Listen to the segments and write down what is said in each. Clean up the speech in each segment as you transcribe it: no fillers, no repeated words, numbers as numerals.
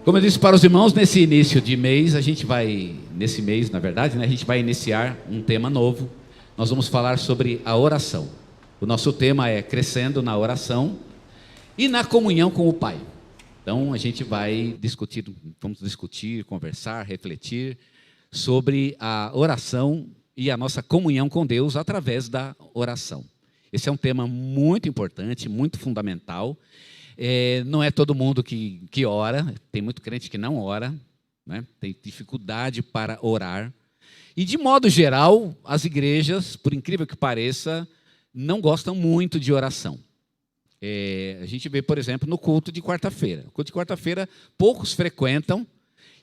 Como eu disse para os irmãos, nesse início de mês, nesse mês, na verdade, a gente vai iniciar um tema novo. Nós vamos falar sobre a oração. O nosso tema é crescendo na oração e na comunhão com o Pai. Então, a gente vamos discutir, conversar, refletir sobre a oração e a nossa comunhão com Deus através da oração. Esse é um tema muito importante, muito fundamental. Não é todo mundo que ora, tem muito crente que não ora, né? Tem dificuldade para orar. E, de modo geral, as igrejas, por incrível que pareça, não gostam muito de oração. A gente vê, por exemplo, no culto de quarta-feira. O culto de quarta-feira, poucos frequentam.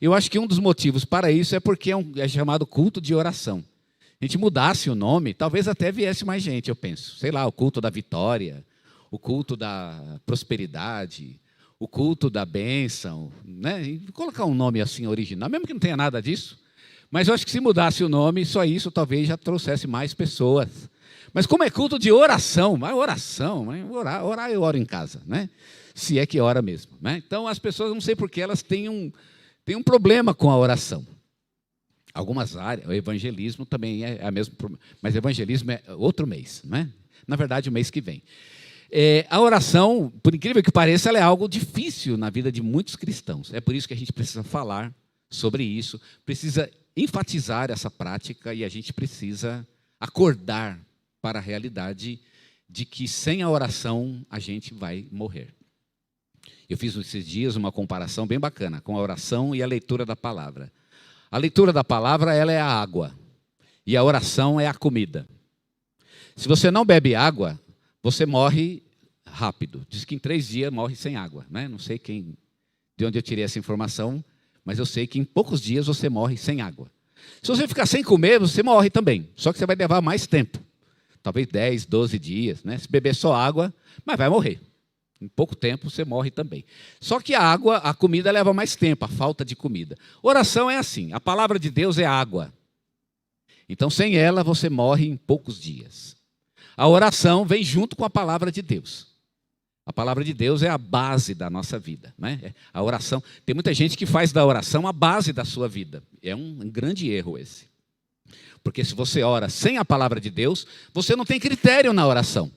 Eu acho que um dos motivos para isso é porque é chamado culto de oração. A gente mudasse o nome, talvez até viesse mais gente, eu penso. Sei lá, o culto da vitória, o culto da prosperidade, o culto da bênção, né? E colocar um nome assim original, mesmo que não tenha nada disso. Mas eu acho que se mudasse o nome, só isso talvez já trouxesse mais pessoas. Mas como é culto de oração, orar eu oro em casa, né? Se é que ora mesmo, né? Então as pessoas, não sei por que, elas têm um problema com a oração. Algumas áreas, o evangelismo também é o mesmo problema, mas evangelismo é outro mês, né? Na verdade, o mês que vem. A oração, por incrível que pareça, ela é algo difícil na vida de muitos cristãos. É por isso que a gente precisa falar sobre isso, precisa enfatizar essa prática e a gente precisa acordar para a realidade de que sem a oração a gente vai morrer. Eu fiz esses dias uma comparação bem bacana com a oração e a leitura da palavra. A leitura da palavra, ela é a água e a oração é a comida. Se você não bebe água, você morre rápido. Diz que em 3 dias morre sem água, né? Não sei de onde eu tirei essa informação, mas eu sei que em poucos dias você morre sem água. Se você ficar sem comer, você morre também, só que você vai levar mais tempo. Talvez 10, 12 dias, né? Se beber só água, mas vai morrer. Em pouco tempo você morre também. Só que a comida leva mais tempo, a falta de comida. Oração é assim, a palavra de Deus é água. Então, sem ela, você morre em poucos dias. A oração vem junto com a palavra de Deus. A palavra de Deus é a base da nossa vida, né? A oração, tem muita gente que faz da oração a base da sua vida. É um grande erro esse. Porque se você ora sem a palavra de Deus, você não tem critério na oração.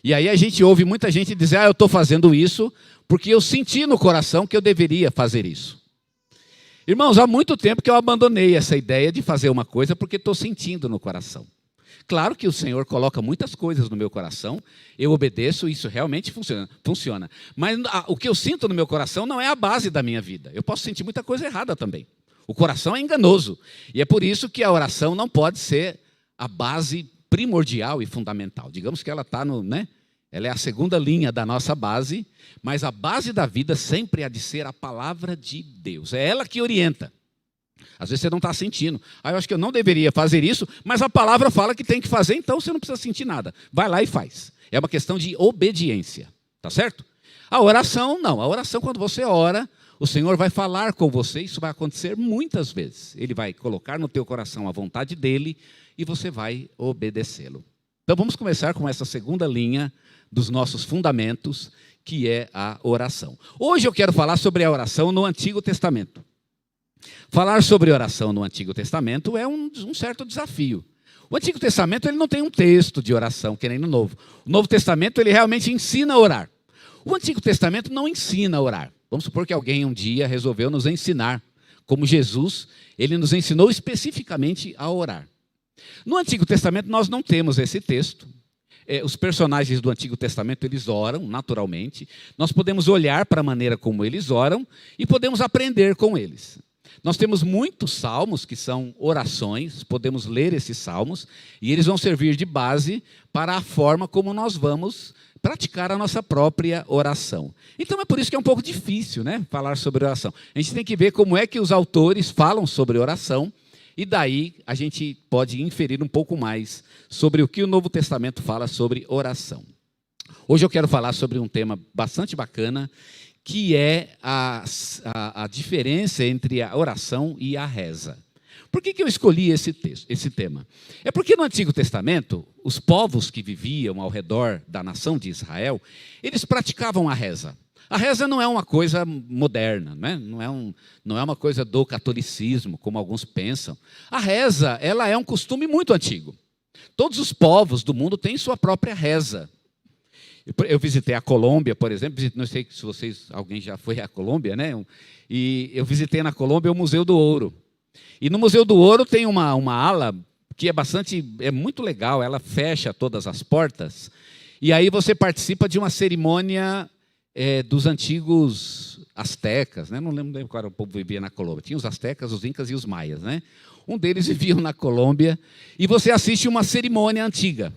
E aí a gente ouve muita gente dizer, eu estou fazendo isso porque eu senti no coração que eu deveria fazer isso. Irmãos, há muito tempo que eu abandonei essa ideia de fazer uma coisa porque estou sentindo no coração. Claro que o Senhor coloca muitas coisas no meu coração, eu obedeço, isso realmente funciona. Mas o que eu sinto no meu coração não é a base da minha vida. Eu posso sentir muita coisa errada também. O coração é enganoso. E é por isso que a oração não pode ser a base primordial e fundamental. Digamos que ela está ela é a segunda linha da nossa base, mas a base da vida sempre há de ser a palavra de Deus. É ela que orienta. Às vezes você não está sentindo. Eu acho que eu não deveria fazer isso, mas a palavra fala que tem que fazer, então você não precisa sentir nada. Vai lá e faz. É uma questão de obediência. Tá certo? A oração, não. A oração, quando você ora, o Senhor vai falar com você. Isso vai acontecer muitas vezes. Ele vai colocar no teu coração a vontade dele e você vai obedecê-lo. Então vamos começar com essa segunda linha dos nossos fundamentos, que é a oração. Hoje eu quero falar sobre a oração no Antigo Testamento. Falar sobre oração no Antigo Testamento é um certo desafio. O Antigo Testamento ele não tem um texto de oração, que nem no Novo. O Novo Testamento ele realmente ensina a orar. O Antigo Testamento não ensina a orar. Vamos supor que alguém um dia resolveu nos ensinar, como Jesus, ele nos ensinou especificamente a orar. No Antigo Testamento nós não temos esse texto. Os personagens do Antigo Testamento eles oram naturalmente. Nós podemos olhar para a maneira como eles oram e podemos aprender com eles. Nós temos muitos salmos que são orações, podemos ler esses salmos e eles vão servir de base para a forma como nós vamos praticar a nossa própria oração. Então é por isso que é um pouco difícil, né, falar sobre oração. A gente tem que ver como é que os autores falam sobre oração e daí a gente pode inferir um pouco mais sobre o que o Novo Testamento fala sobre oração. Hoje eu quero falar sobre um tema bastante bacana, que é a diferença entre a oração e a reza. Por que eu escolhi esse tema? É porque no Antigo Testamento, os povos que viviam ao redor da nação de Israel, eles praticavam a reza. A reza não é uma coisa moderna, né? Não é uma coisa do catolicismo, como alguns pensam. A reza, ela é um costume muito antigo. Todos os povos do mundo têm sua própria reza. Eu visitei a Colômbia, por exemplo, não sei se alguém já foi à Colômbia, né? E eu visitei na Colômbia o Museu do Ouro. E no Museu do Ouro tem uma ala que é muito legal, ela fecha todas as portas, e aí você participa de uma cerimônia dos antigos astecas, né? Não lembro qual era o povo que vivia na Colômbia. Tinha os astecas, os incas e os maias, né? Um deles viviam na Colômbia, e você assiste uma cerimônia antiga.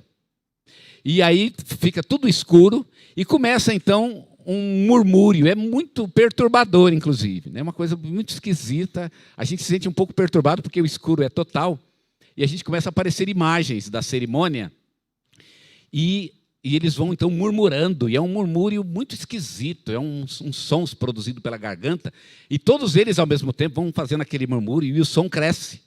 E aí fica tudo escuro, e começa então um murmúrio, é muito perturbador, inclusive, né? Uma coisa muito esquisita, a gente se sente um pouco perturbado, porque o escuro é total, e a gente começa a aparecer imagens da cerimônia, e eles vão então murmurando, e é um murmúrio muito esquisito, é uns sons produzidos pela garganta, e todos eles ao mesmo tempo vão fazendo aquele murmúrio, e o som cresce.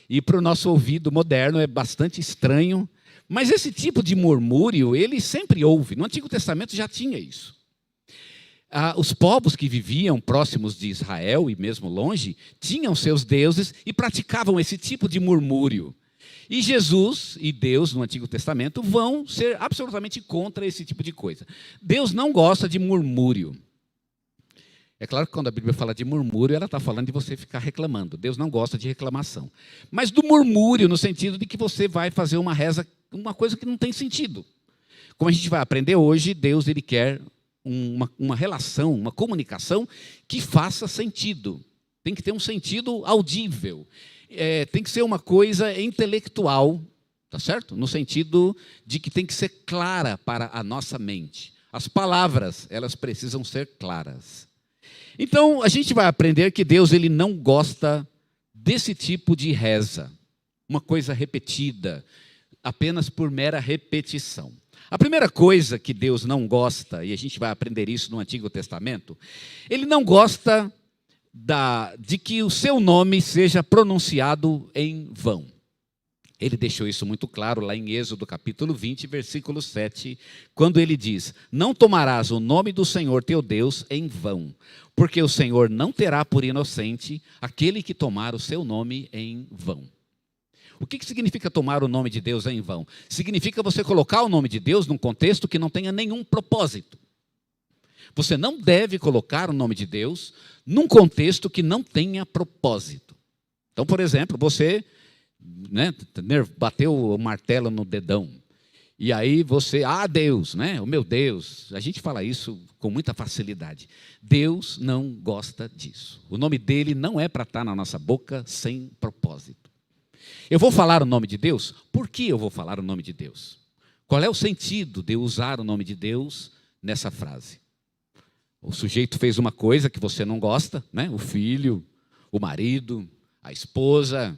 E para o nosso ouvido moderno é bastante estranho, mas esse tipo de murmúrio, ele sempre houve. No Antigo Testamento já tinha isso. Os povos que viviam próximos de Israel, e mesmo longe, tinham seus deuses e praticavam esse tipo de murmúrio. E Jesus e Deus, no Antigo Testamento, vão ser absolutamente contra esse tipo de coisa. Deus não gosta de murmúrio. É claro que quando a Bíblia fala de murmúrio, ela está falando de você ficar reclamando. Deus não gosta de reclamação. Mas do murmúrio, no sentido de que você vai fazer uma reza, uma coisa que não tem sentido. Como a gente vai aprender hoje, Deus ele quer uma relação, uma comunicação que faça sentido. Tem que ter um sentido audível. Tem que ser uma coisa intelectual, tá certo? No sentido de que tem que ser clara para a nossa mente. As palavras, elas precisam ser claras. Então, a gente vai aprender que Deus ele não gosta desse tipo de reza, uma coisa repetida, apenas por mera repetição. A primeira coisa que Deus não gosta, e a gente vai aprender isso no Antigo Testamento, ele não gosta de que o seu nome seja pronunciado em vão. Ele deixou isso muito claro lá em Êxodo capítulo 20, versículo 7, quando ele diz: não tomarás o nome do Senhor teu Deus em vão, porque o Senhor não terá por inocente aquele que tomar o seu nome em vão. O que significa tomar o nome de Deus em vão? Significa você colocar o nome de Deus num contexto que não tenha nenhum propósito. Você não deve colocar o nome de Deus num contexto que não tenha propósito. Então, por exemplo, você bateu o martelo no dedão, e aí você, Deus, né? O meu Deus, a gente fala isso com muita facilidade. Deus não gosta disso. O nome dele não é para estar na nossa boca sem propósito. Eu vou falar o nome de Deus? Por que eu vou falar o nome de Deus? Qual é o sentido de eu usar o nome de Deus nessa frase? O sujeito fez uma coisa que você não gosta, né? O filho, o marido, a esposa,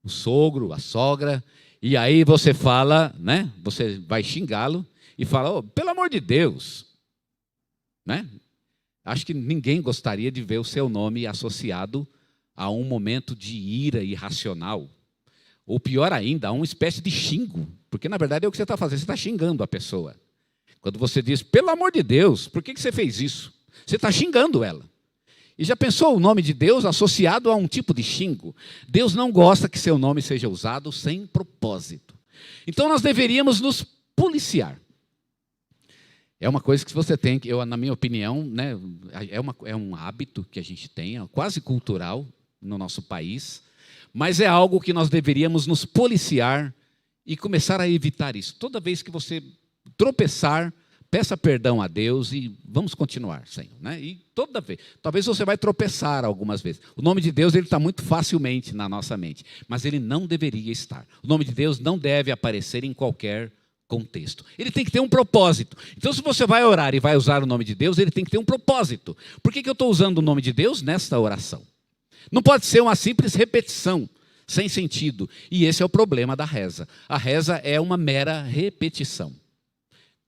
o sogro, a sogra, e aí você fala, né? Você vai xingá-lo e fala: pelo amor de Deus, né? Acho que ninguém gostaria de ver o seu nome associado a um momento de ira irracional, ou pior ainda, a uma espécie de xingo, porque na verdade é o que você está fazendo, você está xingando a pessoa. Quando você diz: pelo amor de Deus, por que você fez isso? Você está xingando ela. E já pensou o nome de Deus associado a um tipo de xingo? Deus não gosta que seu nome seja usado sem propósito. Então nós deveríamos nos policiar. É uma coisa que você tem, na minha opinião, né, é um hábito que a gente tem, quase cultural no nosso país, mas é algo que nós deveríamos nos policiar e começar a evitar isso. Toda vez que você tropeçar, peça perdão a Deus e vamos continuar, Senhor, né? E toda vez, talvez você vai tropeçar algumas vezes. O nome de Deus ele está muito facilmente na nossa mente, mas ele não deveria estar. O nome de Deus não deve aparecer em qualquer contexto. Ele tem que ter um propósito. Então, se você vai orar e vai usar o nome de Deus, ele tem que ter um propósito. Por que eu estou usando o nome de Deus nesta oração? Não pode ser uma simples repetição, sem sentido. E esse é o problema da reza. A reza é uma mera repetição.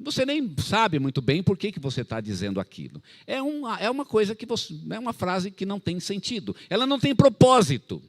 Você nem sabe muito bem por que você está dizendo aquilo. É uma coisa que é uma frase que não tem sentido. Ela não tem propósito.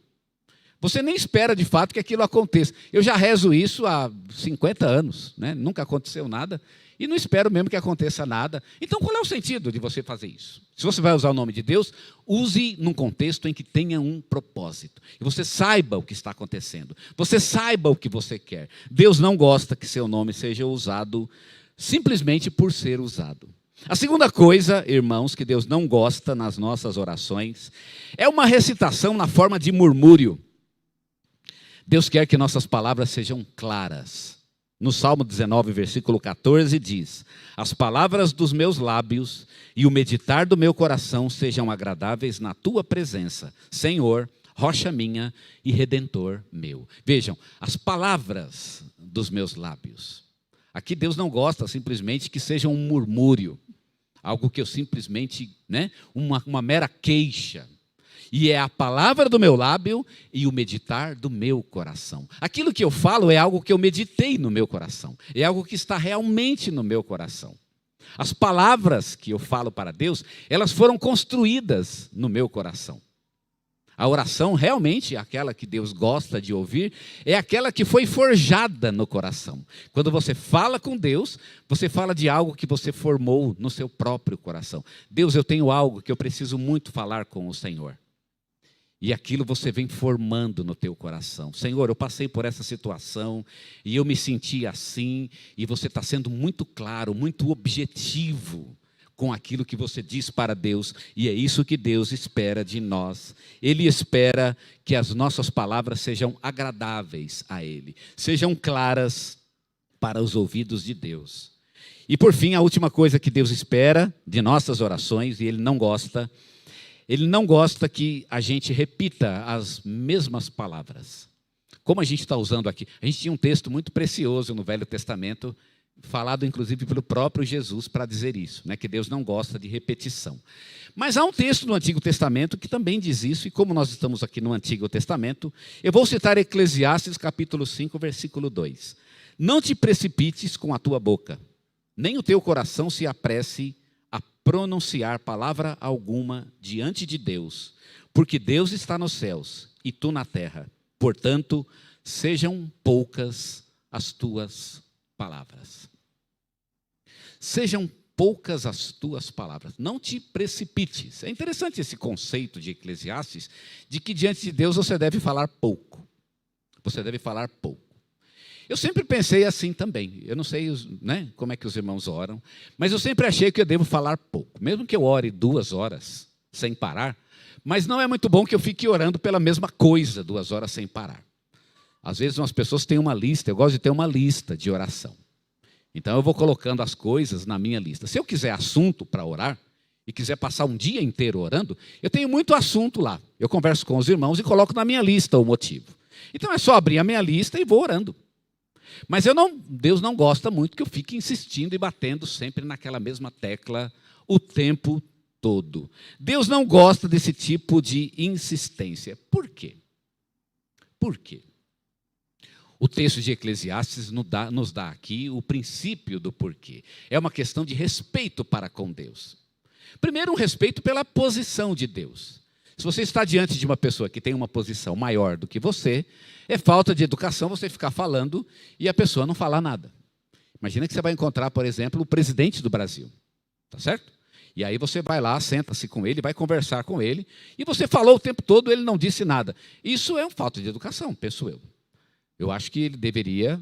Você nem espera de fato que aquilo aconteça. Eu já rezo isso há 50 anos, né? Nunca aconteceu nada. e não espero mesmo que aconteça nada. Então, qual é o sentido de você fazer isso? Se você vai usar o nome de Deus, use num contexto em que tenha um propósito. E você saiba o que está acontecendo. Você saiba o que você quer. Deus não gosta que seu nome seja usado simplesmente por ser usado. A segunda coisa, irmãos, que Deus não gosta nas nossas orações, é uma recitação na forma de murmúrio. Deus quer que nossas palavras sejam claras. No Salmo 19, versículo 14, diz: as palavras dos meus lábios e o meditar do meu coração sejam agradáveis na tua presença, Senhor, rocha minha e redentor meu. Vejam, as palavras dos meus lábios. Aqui Deus não gosta simplesmente que seja um murmúrio, algo que eu simplesmente, uma mera queixa. E é a palavra do meu lábio e o meditar do meu coração. Aquilo que eu falo é algo que eu meditei no meu coração. É algo que está realmente no meu coração. As palavras que eu falo para Deus, elas foram construídas no meu coração. A oração realmente, aquela que Deus gosta de ouvir, é aquela que foi forjada no coração. Quando você fala com Deus, você fala de algo que você formou no seu próprio coração. Deus, eu tenho algo que eu preciso muito falar com o Senhor. E aquilo você vem formando no teu coração. Senhor, eu passei por essa situação e eu me senti assim. E você está sendo muito claro, muito objetivo com aquilo que você diz para Deus. E é isso que Deus espera de nós. Ele espera que as nossas palavras sejam agradáveis a Ele. Sejam claras para os ouvidos de Deus. E por fim, a última coisa que Deus espera de nossas orações, e Ele não gosta que a gente repita as mesmas palavras. Como a gente está usando aqui, a gente tinha um texto muito precioso no Velho Testamento, falado inclusive pelo próprio Jesus para dizer isso, que Deus não gosta de repetição. Mas há um texto no Antigo Testamento que também diz isso, e como nós estamos aqui no Antigo Testamento, eu vou citar Eclesiastes capítulo 5, versículo 2. Não te precipites com a tua boca, nem o teu coração se apresse a pronunciar palavra alguma diante de Deus, porque Deus está nos céus e tu na terra. Portanto, sejam poucas as tuas palavras. Sejam poucas as tuas palavras. Não te precipites. É interessante esse conceito de Eclesiastes, de que diante de Deus você deve falar pouco. Você deve falar pouco. Eu sempre pensei assim também. Eu não sei como é que os irmãos oram, mas eu sempre achei que eu devo falar pouco. Mesmo que eu ore 2 horas sem parar, mas não é muito bom que eu fique orando pela mesma coisa 2 horas sem parar. Às vezes umas pessoas têm uma lista, eu gosto de ter uma lista de oração. Então eu vou colocando as coisas na minha lista. Se eu quiser assunto para orar, e quiser passar um dia inteiro orando, eu tenho muito assunto lá. Eu converso com os irmãos e coloco na minha lista o motivo. Então é só abrir a minha lista e vou orando. Mas Deus não gosta muito que eu fique insistindo e batendo sempre naquela mesma tecla o tempo todo. Deus não gosta desse tipo de insistência. Por quê? Por quê? O texto de Eclesiastes nos dá aqui o princípio do porquê. É uma questão de respeito para com Deus. Primeiro, um respeito pela posição de Deus. Se você está diante de uma pessoa que tem uma posição maior do que você, é falta de educação você ficar falando e a pessoa não falar nada. Imagina que você vai encontrar, por exemplo, o presidente do Brasil. Tá certo? E aí você vai lá, senta-se com ele, vai conversar com ele, e você falou o tempo todo, ele não disse nada. Isso é uma falta de educação, penso eu. Eu acho que ele deveria,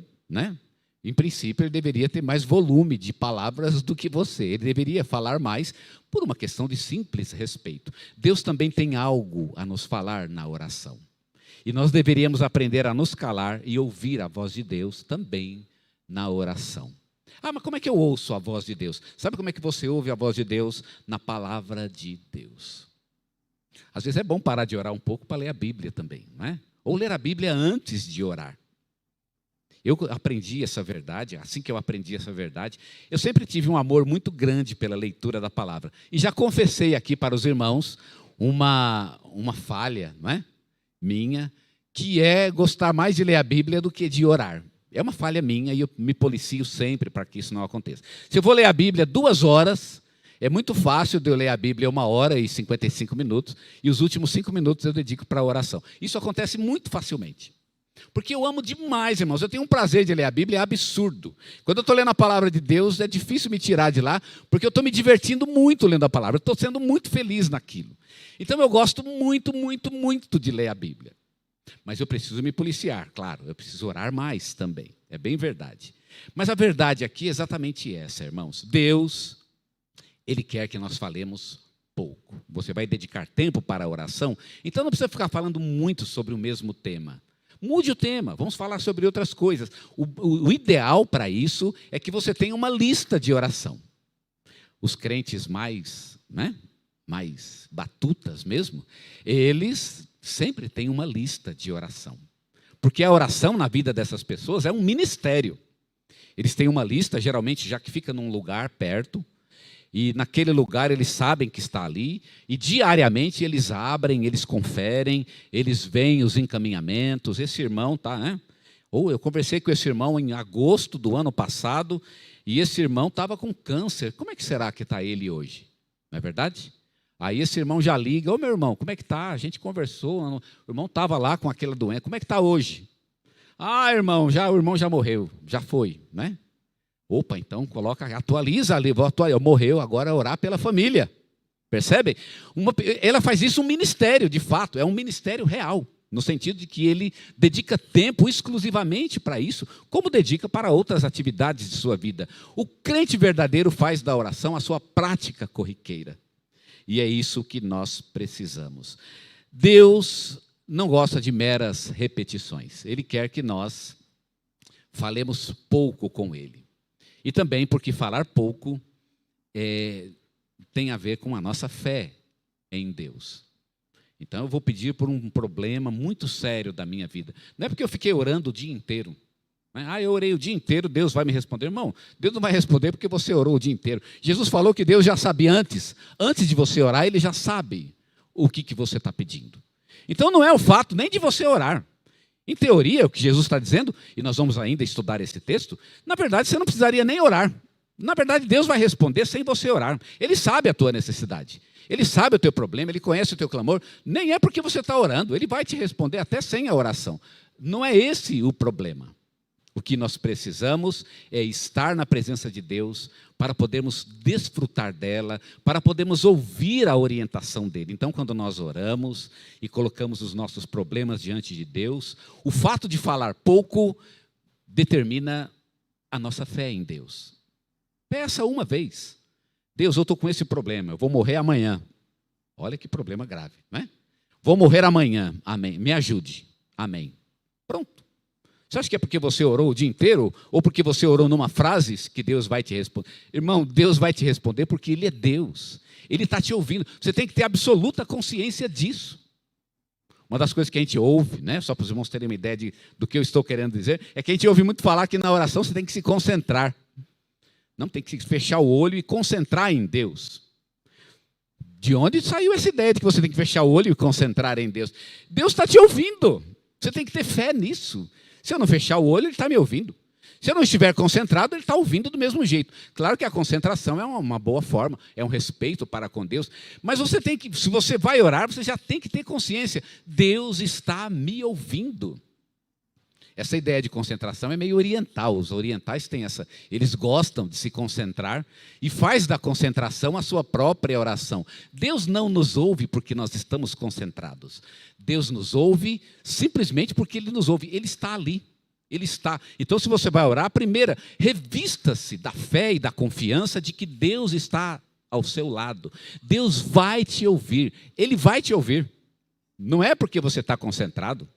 em princípio, ele deveria ter mais volume de palavras do que você. Ele deveria falar mais por uma questão de simples respeito. Deus também tem algo a nos falar na oração. E nós deveríamos aprender a nos calar e ouvir a voz de Deus também na oração. Ah, mas como é que eu ouço a voz de Deus? Sabe como é que você ouve a voz de Deus? Na palavra de Deus. Às vezes é bom parar de orar um pouco para ler a Bíblia também, não é? Ou ler a Bíblia antes de orar. Eu aprendi essa verdade, assim que eu aprendi essa verdade, eu sempre tive um amor muito grande pela leitura da palavra. E já confessei aqui para os irmãos uma falha, minha, que é gostar mais de ler a Bíblia do que de orar. É uma falha minha e eu me policio sempre para que isso não aconteça. Se eu vou ler a Bíblia 2 horas, é muito fácil de eu ler a Bíblia 1 hora e 55 minutos, e os últimos 5 minutos eu dedico para a oração. Isso acontece muito facilmente. Porque eu amo demais, irmãos. Eu tenho um prazer de ler a Bíblia, é absurdo. Quando eu estou lendo a palavra de Deus, é difícil me tirar de lá, porque eu estou me divertindo muito lendo a palavra. Eu estou sendo muito feliz naquilo. Então eu gosto muito, muito, muito de ler a Bíblia. Mas eu preciso me policiar, claro. Eu preciso orar mais também. É bem verdade. Mas a verdade aqui é exatamente essa, irmãos. Deus, Ele quer que nós falemos pouco. Você vai dedicar tempo para a oração, então não precisa ficar falando muito sobre o mesmo tema. Mude o tema, vamos falar sobre outras coisas. O ideal para isso é que você tenha uma lista de oração. Os crentes mais batutas mesmo, eles sempre têm uma lista de oração. Porque a oração na vida dessas pessoas é um ministério. Eles têm uma lista, geralmente já que fica num lugar perto, e naquele lugar eles sabem que está ali, e diariamente eles abrem, eles conferem, eles veem os encaminhamentos. Esse irmão está, né? Ou eu conversei com esse irmão em agosto do ano passado, e esse irmão estava com câncer. Como é que será que está ele hoje? Não é verdade? Aí esse irmão já liga: ô meu irmão, como é que está? A gente conversou, o irmão estava lá com aquela doença, como é que está hoje? Ah, irmão, o irmão já morreu, já foi, né? Opa, então atualiza ali, morreu, agora orar pela família. Percebem? Ela faz isso um ministério, de fato, é um ministério real, no sentido de que ele dedica tempo exclusivamente para isso, como dedica para outras atividades de sua vida. O crente verdadeiro faz da oração a sua prática corriqueira. E é isso que nós precisamos. Deus não gosta de meras repetições. Ele quer que nós falemos pouco com Ele. E também porque falar pouco tem a ver com a nossa fé em Deus. Então eu vou pedir por um problema muito sério da minha vida. Não é porque eu fiquei orando o dia inteiro. Eu orei o dia inteiro, Deus vai me responder. Irmão, Deus não vai responder porque você orou o dia inteiro. Jesus falou que Deus já sabia antes de você orar, Ele já sabe o que você está pedindo. Então não é o fato nem de você orar. Em teoria, o que Jesus está dizendo, e nós vamos ainda estudar esse texto, na verdade você não precisaria nem orar. Na verdade, Deus vai responder sem você orar. Ele sabe a tua necessidade. Ele sabe o teu problema, Ele conhece o teu clamor. Nem é porque você está orando, Ele vai te responder até sem a oração. Não é esse o problema. O que nós precisamos é estar na presença de Deus para podermos desfrutar dela, para podermos ouvir a orientação dEle. Então, quando nós oramos e colocamos os nossos problemas diante de Deus, o fato de falar pouco determina a nossa fé em Deus. Peça uma vez: Deus, eu estou com esse problema, eu vou morrer amanhã. Olha que problema grave, né? Vou morrer amanhã, amém. Me ajude, amém. Pronto. Você acha que é porque você orou o dia inteiro? Ou porque você orou numa frase que Deus vai te responder? Irmão, Deus vai te responder porque Ele é Deus. Ele está te ouvindo. Você tem que ter absoluta consciência disso. Uma das coisas que a gente ouve, né, só para os irmãos terem uma ideia do que eu estou querendo dizer, é que a gente ouve muito falar que na oração você tem que se concentrar. Não, tem que fechar o olho e concentrar em Deus. De onde saiu essa ideia de que você tem que fechar o olho e concentrar em Deus? Deus está te ouvindo. Você tem que ter fé nisso. Se eu não fechar o olho, Ele está me ouvindo. Se eu não estiver concentrado, Ele está ouvindo do mesmo jeito. Claro que a concentração é uma boa forma, é um respeito para com Deus. Mas você tem que, se você vai orar, você já tem que ter consciência. Deus está me ouvindo. Essa ideia de concentração é meio oriental. Os orientais têm essa, eles gostam de se concentrar e faz da concentração a sua própria oração. Deus não nos ouve porque nós estamos concentrados. Deus nos ouve simplesmente porque Ele nos ouve. Ele está ali. Ele está. Então, se você vai orar, primeiro, revista-se da fé e da confiança de que Deus está ao seu lado. Deus vai te ouvir. Ele vai te ouvir. Não é porque você está concentrado.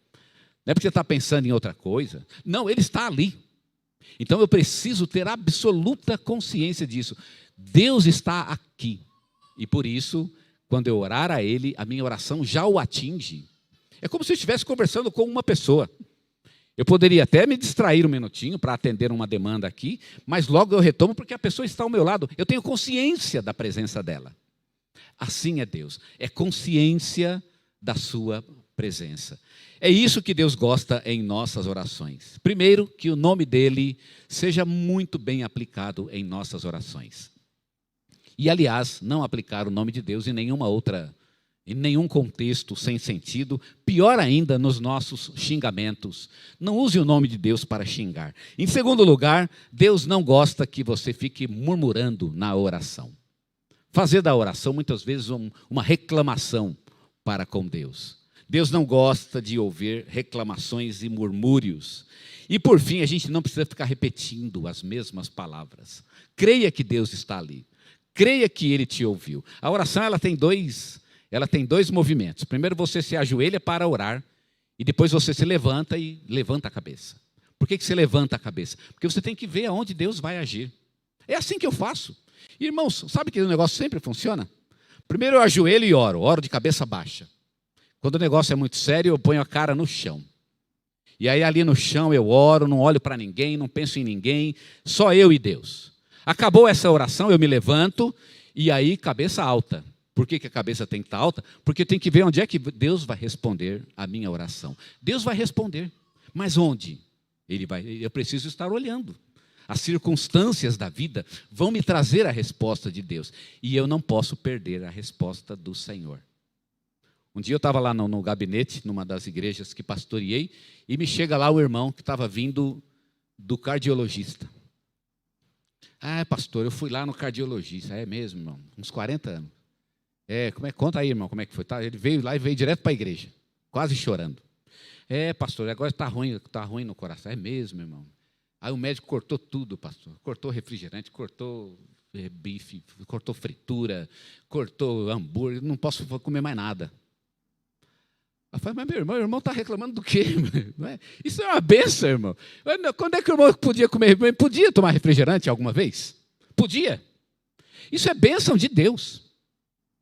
Não é porque você está pensando em outra coisa. Não, Ele está ali. Então eu preciso ter absoluta consciência disso. Deus está aqui. E por isso, quando eu orar a Ele, a minha oração já o atinge. É como se eu estivesse conversando com uma pessoa. Eu poderia até me distrair um minutinho para atender uma demanda aqui, mas logo eu retomo porque a pessoa está ao meu lado. Eu tenho consciência da presença dela. Assim é Deus. É consciência da sua presença. É isso que Deus gosta em nossas orações. Primeiro, que o nome dEle seja muito bem aplicado em nossas orações. E, aliás, não aplicar o nome de Deus em nenhuma outra em nenhum contexto sem sentido, pior ainda nos nossos xingamentos. Não use o nome de Deus para xingar. Em segundo lugar, Deus não gosta que você fique murmurando na oração. Fazer da oração muitas vezes uma reclamação para com Deus. Deus não gosta de ouvir reclamações e murmúrios. E por fim, a gente não precisa ficar repetindo as mesmas palavras. Creia que Deus está ali. Creia que Ele te ouviu. A oração ela tem dois movimentos. Primeiro você se ajoelha para orar e depois você se levanta e levanta a cabeça. Por que você levanta a cabeça? Porque você tem que ver aonde Deus vai agir. É assim que eu faço. Irmãos, sabe que o negócio sempre funciona? Primeiro eu ajoelho e oro de cabeça baixa. Quando o negócio é muito sério, eu ponho a cara no chão. E aí ali no chão eu oro, não olho para ninguém, não penso em ninguém, só eu e Deus. Acabou essa oração, eu me levanto e aí cabeça alta. Por que a cabeça tem que estar alta? Porque tem que ver onde é que Deus vai responder a minha oração. Deus vai responder, mas onde? Eu preciso estar olhando. As circunstâncias da vida vão me trazer a resposta de Deus. E eu não posso perder a resposta do Senhor. Um dia eu estava lá no gabinete, numa das igrejas que pastoreei, e me chega lá o irmão que estava vindo do cardiologista. Ah, pastor, eu fui lá no cardiologista. É mesmo, irmão? Uns 40 anos. Conta aí, irmão, como é que foi? Ele veio lá e veio direto para a igreja, quase chorando. Pastor, agora está ruim no coração. É mesmo, irmão. Aí o médico cortou tudo, pastor. Cortou refrigerante, cortou bife, cortou fritura, cortou hambúrguer. Não posso comer mais nada. Eu falei, mas meu irmão está reclamando do quê? Isso é uma benção, irmão. Quando é que o irmão podia comer? Podia tomar refrigerante alguma vez? Podia. Isso é bênção de Deus.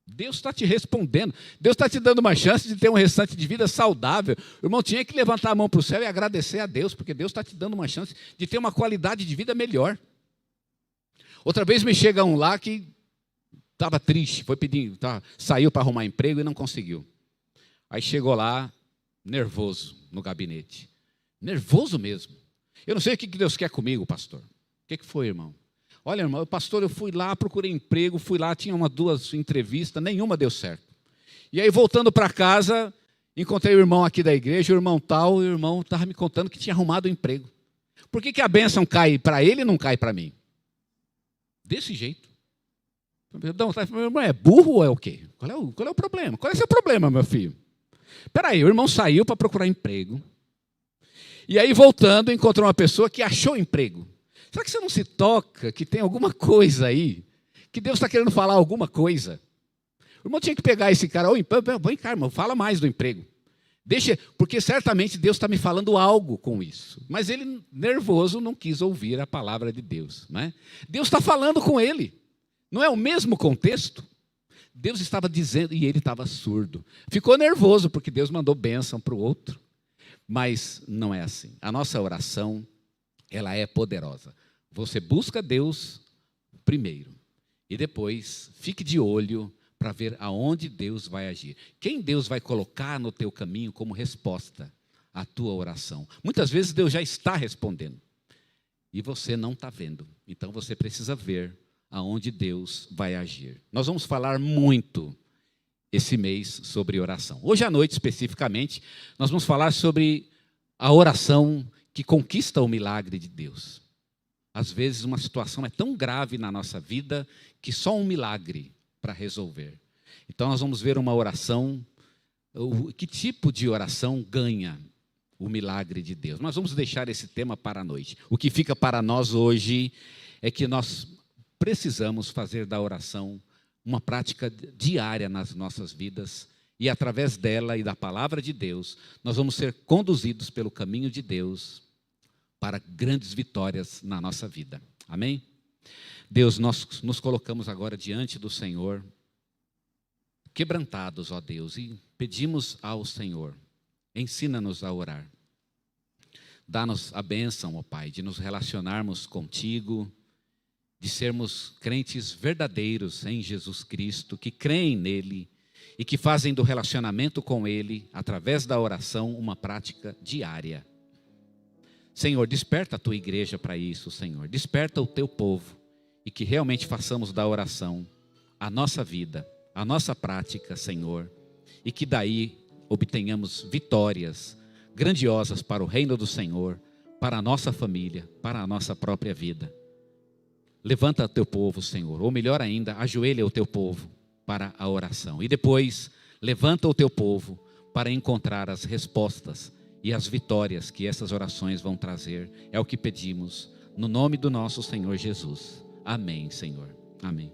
Deus está te respondendo. Deus está te dando uma chance de ter um restante de vida saudável. O irmão tinha que levantar a mão para o céu e agradecer a Deus, porque Deus está te dando uma chance de ter uma qualidade de vida melhor. Outra vez me chega um lá que estava triste, saiu para arrumar emprego e não conseguiu. Aí chegou lá, nervoso no gabinete. Nervoso mesmo. Eu não sei o que Deus quer comigo, pastor. O que foi, irmão? Olha, irmão, pastor, eu fui lá, procurei emprego, tinha 2 entrevistas, nenhuma deu certo. E aí, voltando para casa, encontrei o irmão aqui da igreja, o irmão estava me contando que tinha arrumado um emprego. Por que a bênção cai para ele e não cai para mim? Desse jeito. Meu irmão é burro ou é o quê? Qual é o problema? Qual é o seu problema, meu filho? Espera aí, o irmão saiu para procurar emprego. E aí, voltando, encontrou uma pessoa que achou emprego. Será que você não se toca que tem alguma coisa aí? Que Deus está querendo falar alguma coisa? O irmão tinha que pegar esse cara. Vem cá, irmão, fala mais do emprego. Porque certamente Deus está me falando algo com isso. Mas ele, nervoso, não quis ouvir a palavra de Deus. Não é? Deus está falando com ele. Não é o mesmo contexto? Deus estava dizendo e ele estava surdo. Ficou nervoso porque Deus mandou bênção para o outro. Mas não é assim. A nossa oração, ela é poderosa. Você busca Deus primeiro. E depois, fique de olho para ver aonde Deus vai agir. Quem Deus vai colocar no teu caminho como resposta à tua oração. Muitas vezes Deus já está respondendo. E você não está vendo. Então você precisa ver aonde Deus vai agir. Nós vamos falar muito esse mês sobre oração. Hoje à noite, especificamente, nós vamos falar sobre a oração que conquista o milagre de Deus. Às vezes uma situação é tão grave na nossa vida que só um milagre para resolver. Então nós vamos ver uma oração, que tipo de oração ganha o milagre de Deus. Nós vamos deixar esse tema para a noite. O que fica para nós hoje é que nós precisamos fazer da oração uma prática diária nas nossas vidas e através dela e da palavra de Deus, nós vamos ser conduzidos pelo caminho de Deus para grandes vitórias na nossa vida. Amém? Deus, nós nos colocamos agora diante do Senhor, quebrantados, ó Deus, e pedimos ao Senhor, ensina-nos a orar. Dá-nos a bênção, ó Pai, de nos relacionarmos contigo, de sermos crentes verdadeiros em Jesus Cristo, que creem nele e que fazem do relacionamento com ele, através da oração, uma prática diária. Senhor, desperta a tua igreja para isso, Senhor. Desperta o teu povo e que realmente façamos da oração a nossa vida, a nossa prática, Senhor, e que daí obtenhamos vitórias grandiosas para o reino do Senhor, para a nossa família, para a nossa própria vida. Levanta o teu povo, Senhor, ou melhor ainda, ajoelha o teu povo para a oração. E depois, levanta o teu povo para encontrar as respostas e as vitórias que essas orações vão trazer. É o que pedimos, no nome do nosso Senhor Jesus. Amém, Senhor. Amém.